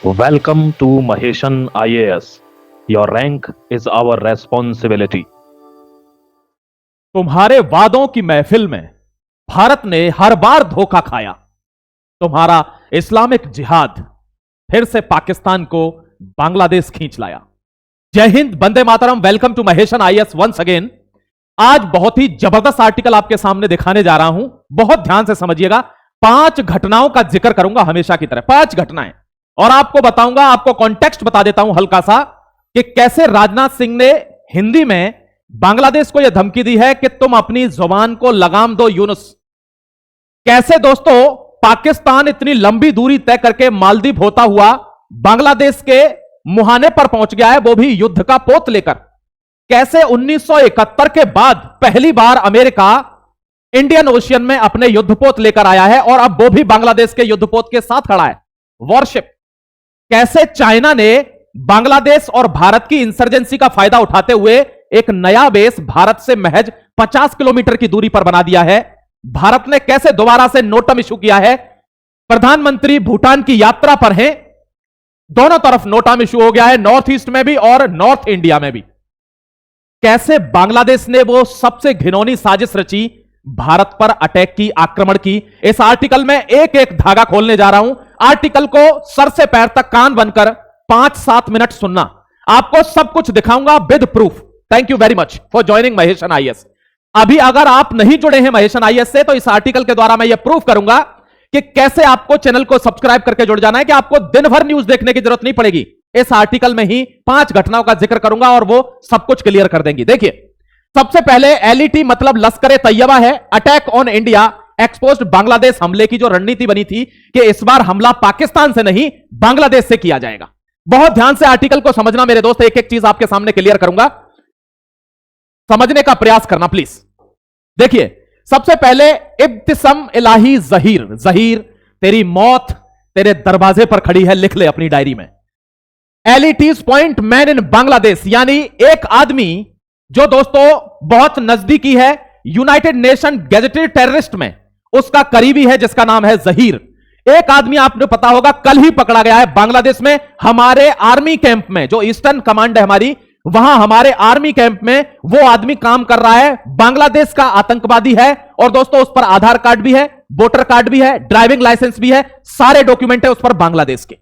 Welcome to Maheshan IAS. Your rank is our responsibility. तुम्हारे वादों की महफिल में भारत ने हर बार धोखा खाया। तुम्हारा इस्लामिक जिहाद फिर से पाकिस्तान को बांग्लादेश खींच लाया। जय हिंद, वंदे मातरम। Welcome to Maheshan IAS once again. आज बहुत ही जबरदस्त आर्टिकल आपके सामने दिखाने जा रहा हूं, बहुत ध्यान से समझिएगा। 5 घटनाओं का जिक्र करूंगा हमेशा की तरह, 5 घटनाएं, और आपको बताऊंगा, आपको कॉन्टेक्स्ट बता देता हूं हल्का सा कि कैसे राजनाथ सिंह ने हिंदी में बांग्लादेश को यह धमकी दी है कि तुम अपनी जुबान को लगाम दो यूनुस। कैसे दोस्तों पाकिस्तान इतनी लंबी दूरी तय करके मालदीव होता हुआ बांग्लादेश के मुहाने पर पहुंच गया है, वो भी युद्ध का पोत लेकर। कैसे 1971 के बाद पहली बार अमेरिका इंडियन ओशियन में अपने युद्धपोत लेकर आया है और अब वो भी बांग्लादेश के युद्धपोत के साथ खड़ा है, वॉरशिप। कैसे चाइना ने बांग्लादेश और भारत की इंसर्जेंसी का फायदा उठाते हुए एक नया बेस भारत से महज 50 किलोमीटर की दूरी पर बना दिया है। भारत ने कैसे दोबारा से नोटम इशू किया है। प्रधानमंत्री भूटान की यात्रा पर हैं, दोनों तरफ नोटम इशू हो गया है, नॉर्थ ईस्ट में भी और नॉर्थ इंडिया में भी। कैसे बांग्लादेश ने वो सबसे घिनौनी साजिश रची, भारत पर अटैक की, आक्रमण की। इस आर्टिकल में एक एक धागा खोलने जा रहा हूं। आर्टिकल को सर से पैर तक कान बनकर 5-7 मिनट सुनना, आपको सब कुछ दिखाऊंगा with proof. Thank you very much for joining Maheshan IAS. अभी अगर आप नहीं जुड़े हैं महेशन आईएएस से, तो इस आर्टिकल के द्वारा मैं यह प्रूफ करूंगा कि कैसे आपको चैनल को सब्सक्राइब करके जुड़ जाना है, कि आपको दिन भर न्यूज देखने की जरूरत नहीं पड़ेगी। इस आर्टिकल में ही 5 घटनाओं का जिक्र करूंगा और वो सब कुछ क्लियर कर देंगी। देखिए, सबसे पहले एलईटी मतलब लश्कर तैयबा है। Attack on India exposed Bangladesh हमले की जो रणनीति बनी थी कि इस बार हमला पाकिस्तान से नहीं बांग्लादेश से किया जाएगा। बहुत ध्यान से आर्टिकल को समझना मेरे दोस्त, एक एक चीज आपके सामने क्लियर करूंगा, समझने का प्रयास करना प्लीज। देखिए, सबसे पहले इब्तिसम इलाही जहीर, जहीर तेरी मौत तेरे दरवाजे पर खड़ी है, लिख ले अपनी डायरी में। एलईटीज पॉइंट मैन इन बांग्लादेश, यानी एक आदमी जो दोस्तों बहुत नजदीकी है यूनाइटेड नेशन गैजेटेड टेररिस्ट में, उसका करीबी है जिसका नाम है जहीर। एक आदमी आपने पता होगा कल ही पकड़ा गया है बांग्लादेश में, हमारे आर्मी कैंप में, जो ईस्टर्न कमांड है हमारी, वहां हमारे आर्मी कैंप में वो आदमी काम कर रहा है, बांग्लादेश का आतंकवादी है। और दोस्तों उस पर आधार कार्ड भी है, वोटर कार्ड भी है, ड्राइविंग लाइसेंस भी है, सारे डॉक्यूमेंट है उस पर बांग्लादेश के।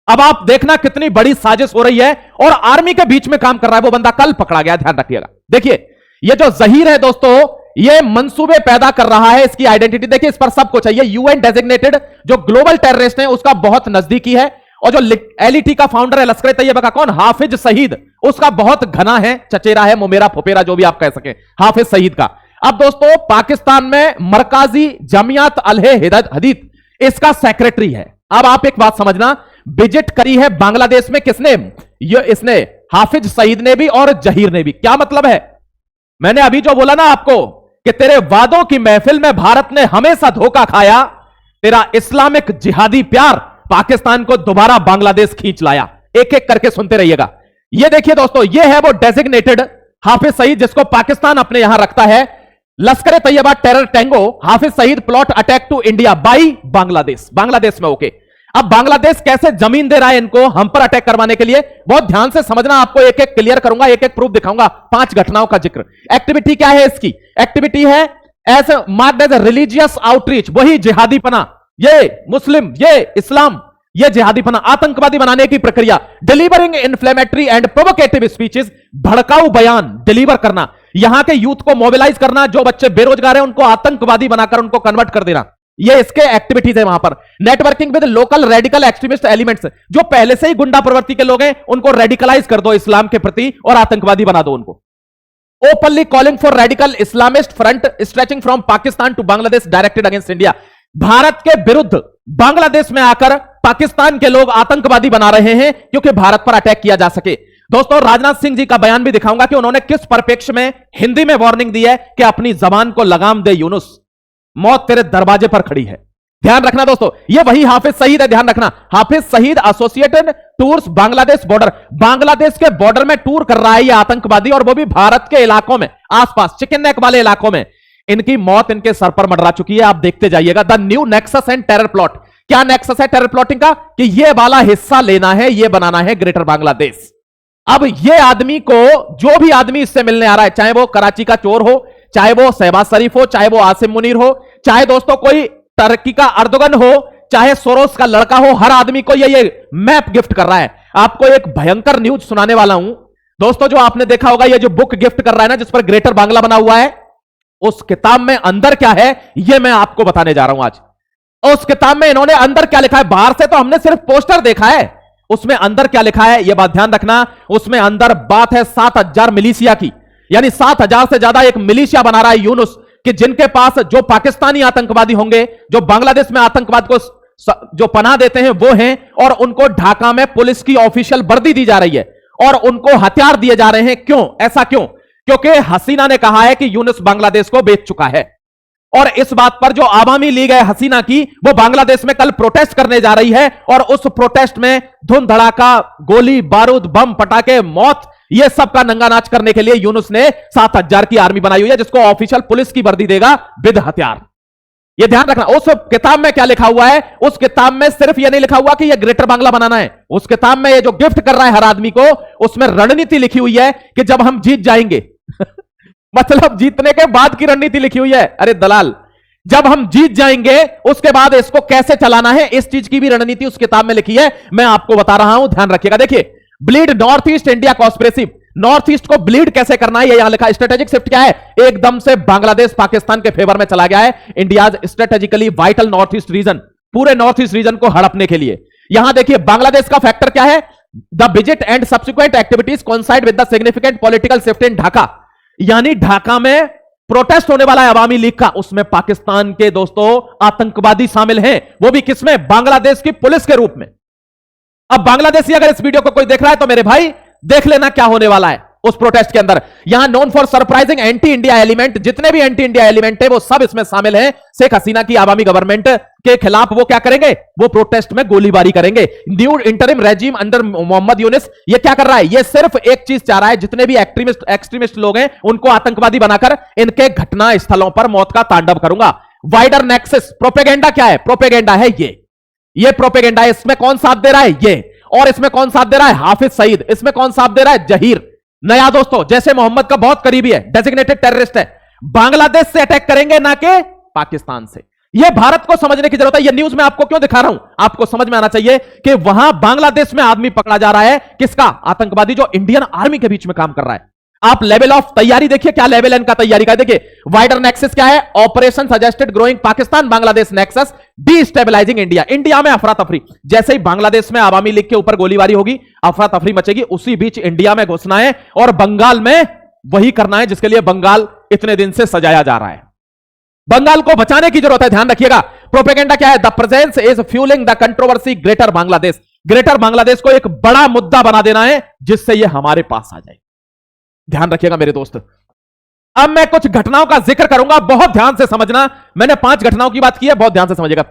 अब आप देखना कितनी बड़ी साजिश हो रही है, और आर्मी के बीच में काम कर रहा है वो बंदा, कल पकड़ा गया, ध्यान रखिएगा। देखिए, ये जो जहीर है दोस्तों, ये मंसूबे पैदा कर रहा है, इसकी आइडेंटिटी देखिए, इस पर सब कुछ है। ये यूएन डेजिग्नेटेड जो ग्लोबल टेररिस्ट है उसका बहुत नजदीकी है, और जो एलईटी का फाउंडर है लश्कर तैयबा का, कौन, हाफिज सईद, उसका बहुत घना है, चचेरा है, मुमेरा फुपेरा, जो भी आप कह सके, हाफिज सईद का। अब दोस्तों पाकिस्तान में मरकाजी जमियात अलहे हदीथ इसका सेक्रेटरी है। अब आप एक बात समझना, विजिट करी है बांग्लादेश में किसने, ये इसने, हाफिज सईद ने भी और जहीर ने भी। क्या मतलब है, मैंने अभी जो बोला ना आपको कि तेरे वादों की महफिल में भारत ने हमेशा धोखा खाया, तेरा इस्लामिक जिहादी प्यार पाकिस्तान को दोबारा बांग्लादेश खींच लाया। एक एक करके सुनते रहिएगा। ये देखिए दोस्तों, ये है वो डेजिग्नेटेड हाफिज सईद जिसको पाकिस्तान अपने यहां रखता है। Lashkar Taiba terror tango, Hafiz Saeed plot attack to India by Bangladesh, Bangladesh में ओके। अब बांग्लादेश कैसे जमीन दे रहा है इनको हम पर अटैक करवाने के लिए, बहुत ध्यान से समझना, आपको एक एक क्लियर करूंगा, एक एक प्रूफ दिखाऊंगा। 5 घटनाओं का जिक्र। एक्टिविटी क्या है इसकी, एक्टिविटी है as marked as religious outreach, वही जिहादीपना, ये मुस्लिम, ये इस्लाम, ये जिहादीपना, आतंकवादी बनाने की प्रक्रिया। Delivering inflammatory and provocative speeches, भड़काऊ बयान डिलीवर करना, यहां के यूथ को मोबिलाइज करना, जो बच्चे बेरोजगार हैं उनको आतंकवादी बनाकर उनको कन्वर्ट कर देना, ये इसके एक्टिविटीज है वहां पर। Networking with local radical extremist elements, जो पहले से ही गुंडा प्रवृत्ति के लोग हैं उनको रेडिकलाइज कर दो इस्लाम के प्रति और आतंकवादी बना दो उनको। Openly calling for radical Islamist front stretching from Pakistan to Bangladesh directed against India, Bharat के विरुद्ध बांग्लादेश में आकर पाकिस्तान के लोग आतंकवादी बना रहे हैं क्योंकि भारत पर अटैक किया जा सके। दोस्तों राजनाथ सिंह जी का बयान भी दिखाऊंगा कि उन्होंने किस परिप्रेक्ष्य में हिंदी में वार्निंग दी है कि अपनी जबान को लगाम दे यूनुस, मौत तेरे दरवाजे पर खड़ी है। ध्यान रखना दोस्तों, ये वही हाफिज सईद है, ध्यान रखना। Hafiz Saeed associated tours Bangladesh border, Bangladesh के बॉर्डर में टूर कर रहा है ये आतंकवादी, और वो भी भारत के इलाकों में, आसपास चिकन नेक वाले इलाकों में। इनकी मौत इनके सर पर मंडरा चुकी है, आप देखते जाइएगा। The new nexus and terror plot, क्या नेक्सस है टेरर प्लॉटिंग का? कि ये वाला हिस्सा लेना है, ये बनाना है ग्रेटर बांग्लादेश। अब ये आदमी को, जो भी आदमी इससे मिलने आ रहा है, चाहे वो कराची का चोर हो, चाहे वो शहबाज शरीफ हो, चाहे वो आसिम मुनीर हो, चाहे दोस्तों कोई टर्की का अर्दोगन हो, चाहे सोरोस का लड़का हो, हर आदमी को ये मैप गिफ्ट कर रहा है। आपको एक भयंकर न्यूज सुनाने वाला हूं दोस्तों। जो आपने देखा होगा, ये जो बुक गिफ्ट कर रहा है ना, जिस पर ग्रेटर बांग्ला बना हुआ है, उस किताब में अंदर क्या है ये मैं आपको बताने जा रहा हूं आज। उस किताब में इन्होंने अंदर क्या लिखा है, बाहर से तो हमने सिर्फ पोस्टर देखा है, उसमें अंदर क्या लिखा है यह बात ध्यान रखना। उसमें अंदर बात है 7000 मिलिशिया की, यानी 7000 से ज्यादा एक मिलिशिया बना रहा है यूनुस, कि जिनके पास जो पाकिस्तानी आतंकवादी होंगे, जो बांग्लादेश में आतंकवाद को जो पनाह देते हैं वो हैं, और उनको ढाका में पुलिस की ऑफिशियल वर्दी दी जा रही है और उनको हथियार दिए जा रहे हैं। क्यों? ऐसा क्यों? क्योंकि हसीना ने कहा है कि यूनुस बांग्लादेश को बेच चुका है, और इस बात पर जो आवामी लीग है हसीना की, वो बांग्लादेश में कल प्रोटेस्ट करने जा रही है, और उस प्रोटेस्ट में धुन धड़ाका, गोली बारूद, बम पटाखे, मौत, ये सब का नंगा नाच करने के लिए यूनुस ने 7000 की आर्मी बनाई हुई है, जिसको ऑफिशियल पुलिस की वर्दी देगा विद हथियार। ये ध्यान रखना। उस किताब में क्या लिखा हुआ है? उस किताब में सिर्फ ये नहीं लिखा हुआ कि ये ग्रेटर बांग्ला बनाना है, उस किताब में ये जो गिफ्ट कर रहा है हर आदमी को, उसमें रणनीति लिखी हुई है कि जब हम जीत जाएंगे मतलब जीतने के बाद की रणनीति लिखी हुई है। अरे दलाल, जब हम जीत जाएंगे उसके बाद इसको कैसे चलाना है, इस चीज की भी रणनीति उस किताब में लिखी है, मैं आपको बता रहा हूं, ध्यान रखिएगा। देखिए, bleed north east India conspiracy, north east को ब्लीड कैसे करना है ये यहां लिखा है। स्ट्रेटेजिक शिफ्ट क्या है? एकदम से बांग्लादेश पाकिस्तान के फेवर में चला गया है। India's strategically vital north east region, पूरे नॉर्थ ईस्ट रीजन को हड़पने के लिए। यहां देखिए, बांग्लादेश का फैक्टर क्या है? The visit and subsequent activities coincide with the significant political shift in Dhaka, यानी ढाका में प्रोटेस्ट होने वाला है अवामी लीग का, उसमें पाकिस्तान के दोस्तों आतंकवादी शामिल हैं, वो भी किसमें? बांग्लादेश की पुलिस के रूप में। अब बांग्लादेशी अगर इस वीडियो को कोई देख रहा है तो मेरे भाई देख लेना क्या होने वाला है उस प्रोटेस्ट के अंदर। यहां known for surprising anti India element, जितने भी एंटी इंडिया एलिमेंट है वो सब इसमें शामिल हैं। शेख हसीना की आवामी गवर्नमेंट के खिलाफ वो क्या करेंगे? वो प्रोटेस्ट में गोलीबारी करेंगे। New interim regime under Mohammad Yunus ये क्या कर रहा है? ये सिर्फ एक चीज चाह रहा है, जितने भी एक्सट्रीमिस्ट लोग हैं उनको आतंकवादी बनाकर इनके घटना स्थलों पर मौत का तांडव करूंगा। वाइडर नेक्सस प्रोपेगेंडा क्या है? प्रोपेगेंडा है ये प्रोपेगेंडा है। इसमें कौन साथ दे रहा है? ये। और इसमें कौन साथ दे रहा है? हाफिज सईद। इसमें कौन साथ दे रहा है? जहीर। नया दोस्तों, जैसे मोहम्मद का बहुत करीबी है, डेजिग्नेटेड टेररिस्ट है, बांग्लादेश से अटैक करेंगे ना कि पाकिस्तान से। यह भारत को समझने की जरूरत है। यह न्यूज मैं आपको क्यों दिखा रहा हूं? आपको समझ में आना चाहिए कि वहां बांग्लादेश में आदमी पकड़ा जा रहा है, किसका? आतंकवादी, जो इंडियन आर्मी के बीच में काम कर रहा है। आप लेवल ऑफ तैयारी देखिए, क्या लेवल है इनका तैयारी का। देखिए, वाइडर नेक्सस क्या है? Operation suggested growing Pakistan Bangladesh nexus destabilising India. India में अफरा तफरी, जैसे ही बांग्लादेश में आवामी लीग के ऊपर गोलीबारी होगी, अफरा तफरी मचेगी, उसी बीच इंडिया में घुसना है और बंगाल में वही करना है जिसके लिए बंगाल इतने दिन से सजाया जा रहा है। बंगाल को बचाने की जरूरत है, ध्यान रखिएगा। प्रोपेगेंडा क्या है? The presence is fuelling the controversy greater Bangladesh. Greater Bangladesh को एक बड़ा मुद्दा बना देना है जिससे यह हमारे पास आ जाए। ध्यान रखिएगा मेरे दोस्त। अब मैं कुछ घटनाओं का जिक्र करूंगा, बहुत ध्यान से समझना। मैंने 5 घटनाओं की बात की है, बहुत ध्यान से समझिएगा।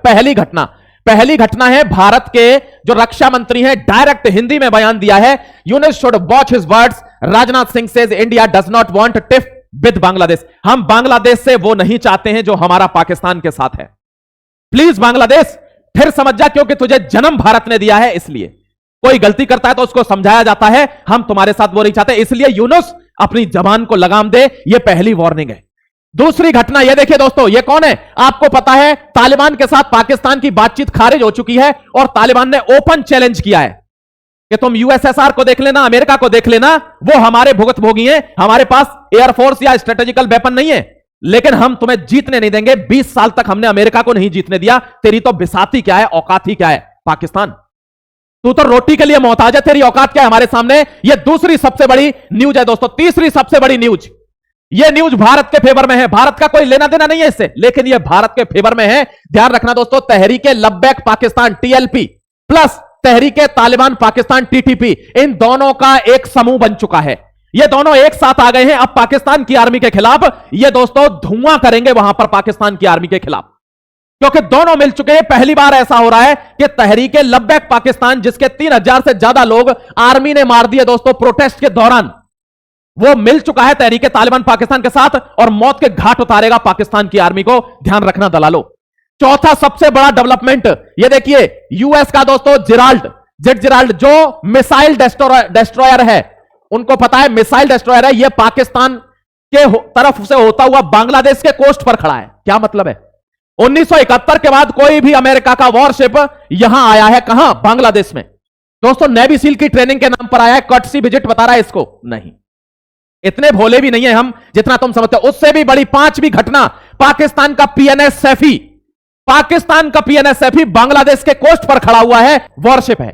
पहली घटना है, भारत के जो रक्षा मंत्री हैं, डायरेक्ट हिंदी में बयान दिया है, Yunus should watch his words. Rajnath Singh says India does not want tiff with Bangladesh. हम बांग्लादेश से वो नहीं चाहते हैं जो हमारा पाकिस्तान के साथ है। प्लीज बांग्लादेश फिर समझ जा, क्योंकि तुझे जन्म भारत ने दिया है, इसलिए कोई गलती करता है तो उसको समझाया जाता है। हम तुम्हारे साथ वो नहीं चाहते, इसलिए यूनुस अपनी जबान को लगाम दे। ये पहली वार्निंग है। दूसरी घटना ये देखिए दोस्तों, ये कौन है? आपको पता है, तालिबान के साथ पाकिस्तान की बातचीत खारिज हो चुकी है और तालिबान ने ओपन चैलेंज किया है कि तुम यूएसएसआर को देख लेना, अमेरिका को देख लेना, वो हमारे भुगत भोगी हैं, हमारे पास एयरफोर्स या स्ट्रेटेजिकल वेपन नहीं है, लेकिन हम तुम्हें जीतने नहीं देंगे। 20 साल तक हमने अमेरिका को नहीं जीतने दिया, तेरी तो बिसाती क्या है, औकात ही क्या है पाकिस्तान। तू तो रोटी के लिए मोहताज है, तेरी औकात क्या है हमारे सामने। यह दूसरी सबसे बड़ी न्यूज है दोस्तों। तीसरी सबसे बड़ी न्यूज, यह न्यूज भारत के फेवर में है। भारत का कोई लेना देना नहीं है इससे, लेकिन यह भारत के फेवर में है। ध्यान रखना दोस्तों, Tehreeke Labbaik Pakistan TLP plus Tehreeke Taliban Pakistan TTP, इन दोनों का एक समूह बन चुका है। ये दोनों एक साथ आ गए हैं अब पाकिस्तान की आर्मी के खिलाफ। ये दोस्तों धुआं करेंगे वहां पर पाकिस्तान की आर्मी के खिलाफ, क्योंकि दोनों मिल चुके हैं। पहली बार ऐसा हो रहा है कि तहरीके लब्बैक पाकिस्तान, जिसके 3000 से ज्यादा लोग आर्मी ने मार दिए दोस्तों प्रोटेस्ट के दौरान, वो मिल चुका है तहरीके तालिबान पाकिस्तान के साथ और मौत के घाट उतारेगा पाकिस्तान की आर्मी को। ध्यान रखना दलालो। चौथा सबसे बड़ा डेवलपमेंट, ये देखिए यूएस का दोस्तों जेट जिराल्ड जो मिसाइल डिस्ट्रॉयर है, उनको पता है मिसाइल डिस्ट्रॉयर है, ये पाकिस्तान के तरफ से होता हुआ बांग्लादेश के कोस्ट पर खड़ा है। क्या मतलब है? 1971 के बाद कोई भी अमेरिका का वॉरशिप यहां आया है, कहां? बांग्लादेश में। दोस्तों नेवी सील की ट्रेनिंग के नाम पर आया है, कर्टसी विजिट बता रहा है इसको? नहीं, इतने भोले भी नहीं है हम जितना तुम समझते हो। उससे भी बड़ी पांचवी घटना, पाकिस्तान का पीएनएस सैफी बांग्लादेश के कोस्ट पर खड़ा हुआ है, वॉरशिप है।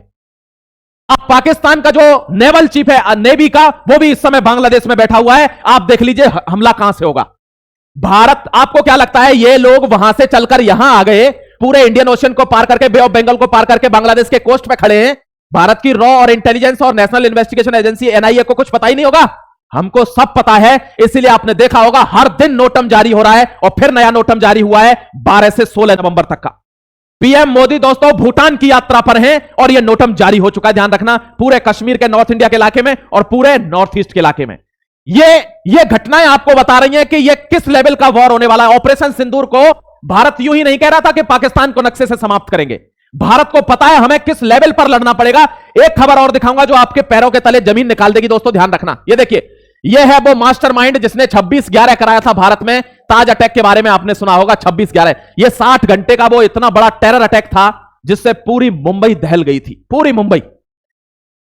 अब पाकिस्तान का जो नेवल चीफ है नेवी का, वो भी इस समय बांग्लादेश में बैठा हुआ है। आप देख लीजिए हमला कहां से होगा। भारत, आपको क्या लगता है ये लोग वहां से चलकर यहां आ गए, पूरे इंडियन ओशन को पार करके, बे ऑफ बंगाल को पार करके बांग्लादेश के कोस्ट पे खड़े हैं? भारत की रॉ और इंटेलिजेंस और नेशनल इन्वेस्टिगेशन एजेंसी एनआईए को कुछ पता ही नहीं होगा? हमको सब पता है, इसीलिए आपने देखा होगा हर दिन नोटम जारी हो रहा है, और फिर नया नोटम जारी हुआ है 12 से 16 नवंबर तक का। पीएम मोदी दोस्तों भूटान की यात्रा पर हैं और यह नोटम जारी हो चुका है, ध्यान रखना, पूरे कश्मीर के नॉर्थ इंडिया के इलाके में और पूरे नॉर्थ ईस्ट के इलाके में। ये घटनाएं आपको बता रही हैं कि यह किस लेवल का वॉर होने वाला है। ऑपरेशन सिंदूर को भारत यूं ही नहीं कह रहा था कि पाकिस्तान को नक्शे से समाप्त करेंगे। भारत को पता है हमें किस लेवल पर लड़ना पड़ेगा। एक खबर और दिखाऊंगा जो आपके पैरों के तले जमीन निकाल देगी दोस्तों, ध्यान रखना। ये देखिए, यह है वो मास्टरमाइंड जिसने 26/11 कराया था भारत में। ताज अटैक के बारे में आपने सुना होगा, 26/11। यह 60 घंटे का वो इतना बड़ा टेरर अटैक था जिससे पूरी मुंबई दहल गई थी, पूरी मुंबई।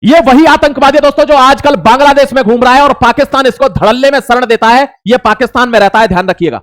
यह वही आतंकवादी दोस्तों जो आजकल बांग्लादेश में घूम रहा है और पाकिस्तान इसको धड़ल्ले में शरण देता है। यह पाकिस्तान में रहता है, ध्यान रखिएगा।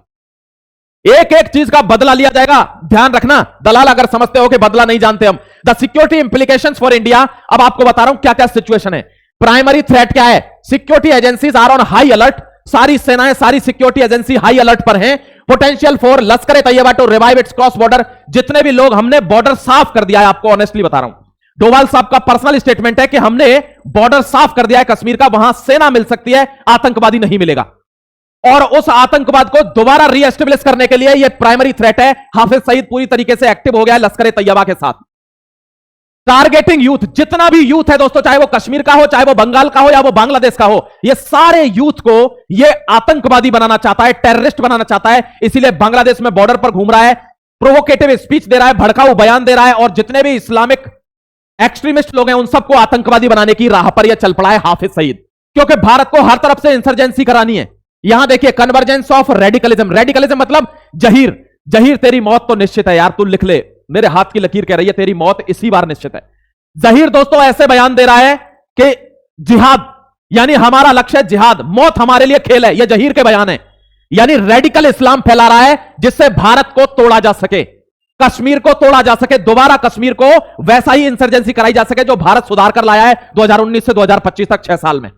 एक एक चीज का बदला लिया जाएगा, ध्यान रखना। दलाल अगर समझते हो कि बदला नहीं जानते हम। The security implications for India, अब आपको बता रहा हूं क्या क्या सिचुएशन है। प्राइमरी थ्रेट क्या है? Security agencies are on high alert. सारी सेनाएं, सारी सिक्योरिटी एजेंसी हाई अलर्ट पर हैं। Potential for Lashkar e Taiba to revive its cross border. जितने भी लोग, हमने बॉर्डर साफ कर दिया है, आपको ऑनेस्टली बता रहा हूं। डोवाल साहब का पर्सनल स्टेटमेंट है कि हमने बॉर्डर साफ कर दिया है कश्मीर का, वहां सेना मिल सकती है, आतंकवादी नहीं मिलेगा। और उस आतंकवाद को दोबारा रीएस्टेब्लिश करने के लिए यह प्राइमरी थ्रेट है। हाफिज सईद पूरी तरीके से एक्टिव हो गया है लश्कर-ए-तैयबा के साथ। टारगेटिंग यूथ, जितना भी यूथ है दोस्तों, चाहे वो कश्मीर का हो, चाहे वो बंगाल का हो या वो बांग्लादेश का हो, ये सारे यूथ को ये आतंकवादी बनाना चाहता है, टेररिस्ट बनाना चाहता है। इसीलिए बांग्लादेश में बॉर्डर पर घूम रहा है, प्रोवोकेटिव स्पीच दे रहा है, भड़काऊ बयान दे रहा है, और जितने भी इस्लामिक एक्सट्रीमिस्ट लोग हैं उन सबको आतंकवादी बनाने की राह पर यह चल पड़ा है हाफिज सईद। क्योंकि भारत को हर तरफ से इंसर्जेंसी करानी है। यहां देखिए, कन्वर्जेंस ऑफ रेडिकलिज्म। रेडिकलिज्म मतलब जहीर तेरी मौत तो निश्चित है यार, तू लिख ले, मेरे हाथ की लकीर कह रही है तेरी मौत इसी बार निश्चित है। जहीर दोस्तों ऐसे बयान दे रहा है कि जिहाद, यानी हमारा लक्ष्य जिहाद, मौत हमारे लिए खेल है। यह जहीर के बयान है। यानी रेडिकल इस्लाम फैला रहा है जिससे भारत को तोड़ा जा सके, कश्मीर को तोड़ा जा सके, दोबारा कश्मीर को वैसा ही इंसर्जेंसी कराई जा सके जो भारत सुधार कर लाया है 2019 से 2025 तक 6 साल में।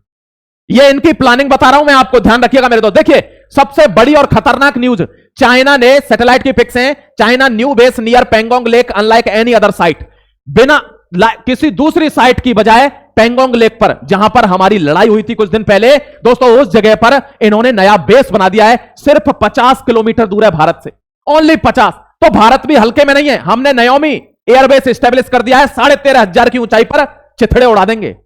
यह इनकी प्लानिंग बता रहा हूं मैं आपको, ध्यान रखिएगा मेरे दोस्त। देखिए, सबसे बड़ी और खतरनाक न्यूज, चाइना ने, सैटेलाइट की पिक्स हैं, China new base near Pangong lake unlike any other site. बिना किसी दूसरी साइट की बजाय पेंगोंग लेक पर, जहां पर हमारी लड़ाई हुई थी कुछ दिन पहले दोस्तों, उस जगह पर इन्होंने नया बेस बना दिया है। सिर्फ 50 किलोमीटर दूर है भारत से, ओनली 50। तो भारत भी हल्के में नहीं है। हमने नयोमी एयरबेस स्टेब्लिश कर दिया है, 13,500 की ऊंचाई पर, चिथड़े उड़ा देंगे।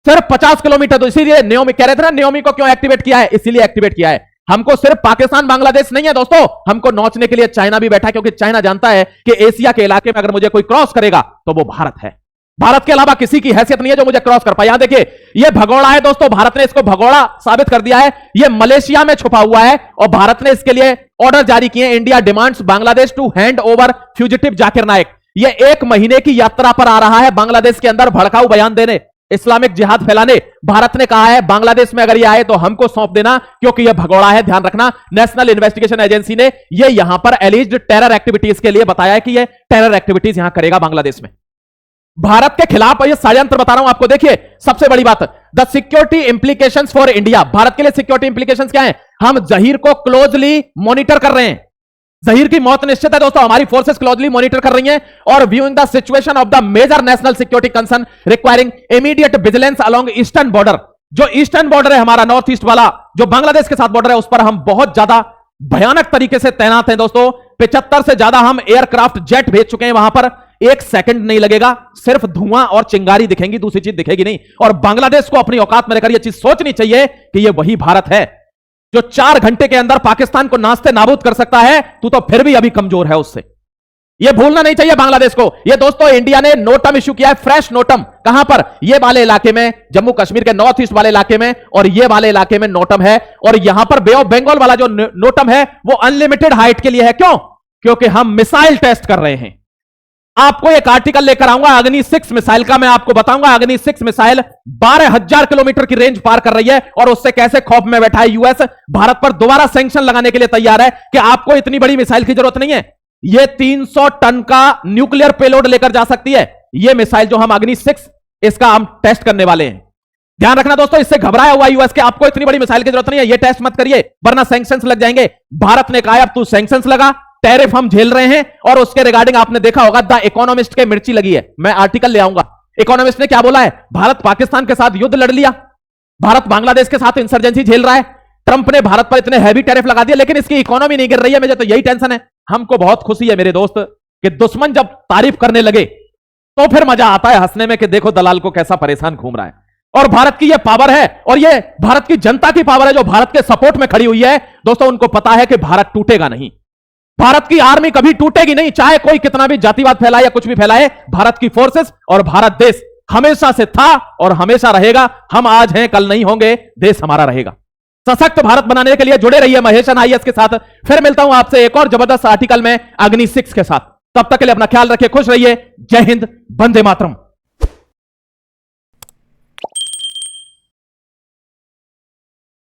सिर्फ 50 किलोमीटर। तो इसीलिए न्योमी कह रहे थे ना, न्योमी को क्यों एक्टिवेट किया है? इसीलिए एक्टिवेट किया है। हमको सिर्फ पाकिस्तान बांग्लादेश नहीं है दोस्तों, हमको नोचने के लिए चाइना भी बैठा है, क्योंकि चाइना जानता है कि एशिया के इलाके में अगर मुझे कोई क्रॉस करेगा तो वो भारत है। भारत के अलावा किसी की हैसियत नहीं है जो मुझे क्रॉस कर पाए। यहां देखिए, ये भगोड़ा है दोस्तों, भारत ने इसको भगोड़ा साबित कर दिया है। ये मलेशिया में छुपा हुआ है और भारत ने इसके लिए ऑर्डर जारी किए। India demands Bangladesh to hand over fugitive Zakir Naik. ये 1 महीने की यात्रा पर आ रहा है बांग्लादेश के अंदर भड़काऊ बयान देने, इस्लामिक जिहाद फैलाने। भारत ने कहा है बांग्लादेश में अगर ये आए तो हमको सौंप देना, क्योंकि यह भगोड़ा है। ध्यान रखना, नेशनल इन्वेस्टिगेशन एजेंसी ने ये यहां पर एलिज्ड टेरर एक्टिविटीज के लिए बताया है कि ये टेरर एक्टिविटीज यहां करेगा बांग्लादेश में। भारत के खिलाफ ये षड्यंत्र बता रहा हूं आपको। देखिए, सबसे बड़ी बात, the security implications for India. Bharat के लिए सिक्योरिटी इंप्लीकेशंस क्या है? हम जहीर को क्लोजली मॉनिटर कर रहे हैं। जहीर की मौत निश्चित है दोस्तों, हमारी फोर्सेस क्लोजली मॉनिटर कर रही हैं। और viewing the situation of the major national security concern requiring immediate vigilance along eastern border. जो ईस्टर्न बॉर्डर है हमारा, नॉर्थ ईस्ट वाला जो बांग्लादेश के साथ बॉर्डर है, उस पर हम बहुत ज्यादा भयानक तरीके से तैनात हैं दोस्तों। 75 से ज्यादा हम एयरक्राफ्ट जेट भेज चुके हैं वहां पर। 1 सेकंड नहीं लगेगा, सिर्फ धुआं और चिंगारी दिखेंगी, दूसरी चीज दिखेगी नहीं। और बांग्लादेश को अपनी औकात में रहकर यह चीज सोचनी चाहिए कि यह वही भारत है जो 4 घंटे के अंदर पाकिस्तान को नाश्ते नाबूद कर सकता है। तू तो फिर भी अभी कमजोर है उससे। ये भूलना नहीं चाहिए बांग्लादेश को। ये दोस्तों इंडिया ने नोटम इश्यू किया है, फ्रेश नोटम। कहां पर? ये वाले इलाके में, जम्मू कश्मीर के नॉर्थ ईस्ट वाले इलाके में, और ये वाले इलाके में नोटम है। और यहां पर बे ऑफ बंगाल वाला जो नोटम है वो अनलिमिटेड हाइट के लिए है। क्यों? क्योंकि हम मिसाइल टेस्ट कर रहे हैं। आपको एक आर्टिकल लेकर आऊंगा अग्नि 6 मिसाइल का, मैं आपको बताऊंगा अग्नि 6 मिसाइल 12,000 किलोमीटर की रेंज पार कर रही है और उससे कैसे खौफ में बैठा है यूएस। भारत पर दोबारा सैंक्शन लगाने के लिए तैयार है कि आपको इतनी बड़ी मिसाइल की जरूरत नहीं है। यह 300 टन का न्यूक्लियर पेलोड लेकर जा सकती है। यह मिसाइल जो हम अग्नि 6 इसका हम टेस्ट करने वाले हैं। ध्यान रखना दोस्तों, इससे घबराया हुआ यूएस के आपको इतनी बड़ी मिसाइल की जरूरत नहीं है, यह टेस्ट मत करिए वरना सैंक्शंस लग जाएंगे। भारत ने कहा अब तू सैंक्शंस लगा, टैरिफ हम झेल रहे हैं। और उसके रिगार्डिंग आपने देखा होगा द इकोनॉमिस्ट के मिर्ची लगी है, मैं आर्टिकल ले आऊंगा। इकोनॉमिस्ट ने क्या बोला है? भारत पाकिस्तान के साथ युद्ध लड़ लिया, भारत बांग्लादेश के साथ इंसर्जेंसी झेल रहा है, ट्रंप ने भारत पर इतने हैवी टैरिफ लगा दिए लेकिन इसकी इकोनॉमी नहीं गिर रही है। मुझे तो यही टेंशन है। हमको बहुत खुशी है मेरे दोस्त कि दुश्मन जब तारीफ करने लगे तो फिर मजा आता है हंसने में कि देखो दलाल को कैसा परेशान घूम रहा है। और भारत की यह पावर है और यह भारत की जनता की पावर है जो भारत के सपोर्ट में खड़ी हुई है। दोस्तों उनको पता है कि भारत टूटेगा नहीं, भारत की आर्मी कभी टूटेगी नहीं, चाहे कोई कितना भी जातिवाद फैलाए या कुछ भी फैलाए। भारत की फोर्सेस और भारत देश हमेशा से था और हमेशा रहेगा। हम आज हैं, कल नहीं होंगे, देश हमारा रहेगा। सशक्त भारत बनाने के लिए जुड़े रहिए महेशन आईएएस के साथ। फिर मिलता हूं आपसे एक और जबरदस्त आर्टिकल में अग्नि 6 के साथ। तब तक के लिए अपना ख्याल रखिए, खुश रहिए। जय हिंद, वंदे मातरम।